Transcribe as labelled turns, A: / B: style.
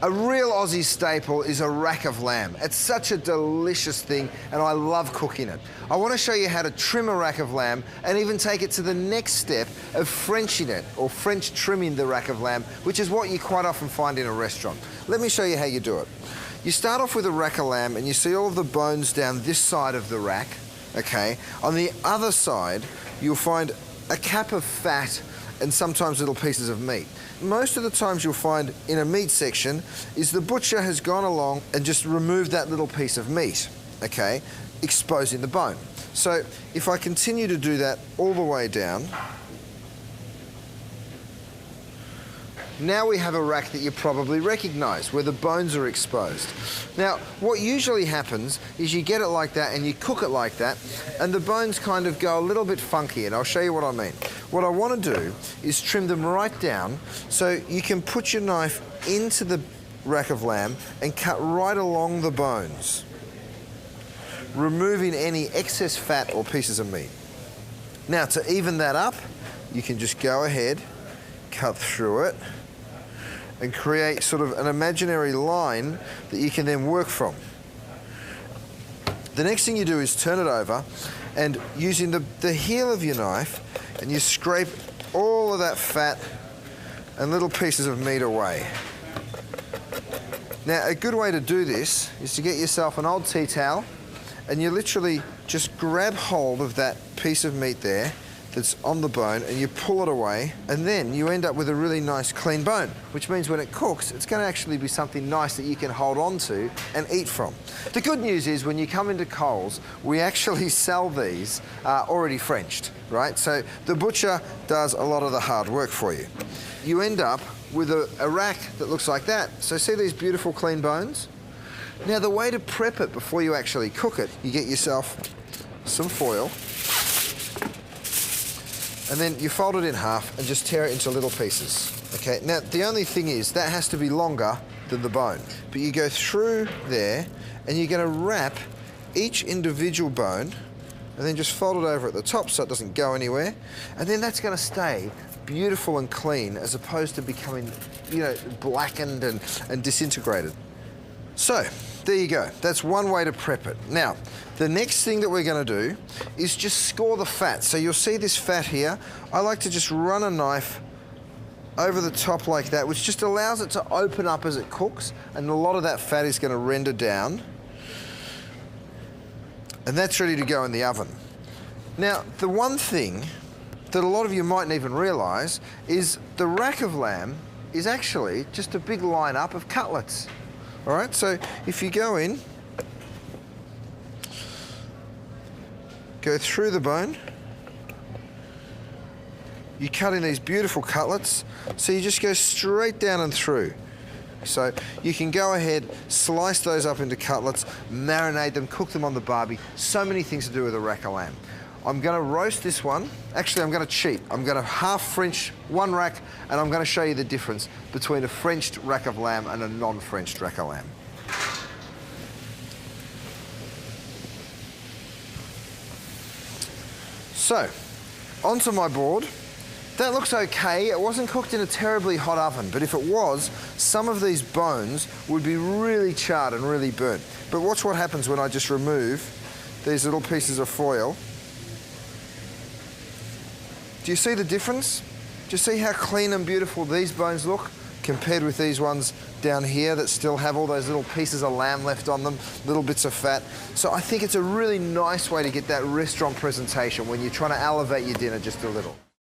A: A real Aussie staple is a rack of lamb. It's such a delicious thing and I love cooking it. I want to show you how to trim a rack of lamb and even take it to the next step of Frenching it, or French trimming the rack of lamb, which is what you quite often find in a restaurant. Let me show you how you do it. You start off with a rack of lamb and you see all of the bones down this side of the rack, okay? On the other side, you'll find a cap of fat and sometimes little pieces of meat. Most of the times you'll find in a meat section is the butcher has gone along and just removed that little piece of meat, okay, exposing the bone. So if I continue to do that all the way down, now we have a rack that you probably recognise, where the bones are exposed. Now, what usually happens is you get it like that and you cook it like that, and the bones kind of go a little bit funky, and I'll show you what I mean. What I want to do is trim them right down so you can put your knife into the rack of lamb and cut right along the bones, removing any excess fat or pieces of meat. Now, to even that up, you can just go ahead, cut through it, and create sort of an imaginary line that you can then work from. The next thing you do is turn it over, and using the heel of your knife, and you scrape all of that fat and little pieces of meat away. Now, a good way to do this is to get yourself an old tea towel, and you literally just grab hold of that piece of meat there that's on the bone, and you pull it away, and then you end up with a really nice clean bone, which means when it cooks, it's going to actually be something nice that you can hold on to and eat from. The good news is when you come into Coles, we actually sell these already Frenched, right? So the butcher does a lot of the hard work for you. You end up with a rack that looks like that. So see these beautiful clean bones? Now, the way to prep it before you actually cook it, you get yourself some foil, and then you fold it in half and just tear it into little pieces, okay? Now, the only thing is that has to be longer than the bone. But you go through there and you're gonna wrap each individual bone and then just fold it over at the top so it doesn't go anywhere. And then that's gonna stay beautiful and clean as opposed to becoming, you know, blackened and disintegrated. So, there you go. That's one way to prep it. Now, the next thing that we're going to do is just score the fat. So you'll see this fat here. I like to just run a knife over the top like that, which just allows it to open up as it cooks, and a lot of that fat is going to render down. And that's ready to go in the oven. Now, the one thing that a lot of you mightn't even realise is the rack of lamb is actually just a big line-up of cutlets. All right, so if you go in, go through the bone, you cut in these beautiful cutlets, so you just go straight down and through. So you can go ahead, slice those up into cutlets, marinate them, cook them on the barbie. So many things to do with a rack of lamb. I'm going to roast this one. Actually, I'm going to cheat. I'm going to half French one rack, and I'm going to show you the difference between a Frenched rack of lamb and a non-Frenched rack of lamb. So, onto my board. That looks okay. It wasn't cooked in a terribly hot oven, but if it was, some of these bones would be really charred and really burnt. But watch what happens when I just remove these little pieces of foil. Do you see the difference? Do you see how clean and beautiful these bones look compared with these ones down here that still have all those little pieces of lamb left on them, little bits of fat? So I think it's a really nice way to get that restaurant presentation when you're trying to elevate your dinner just a little.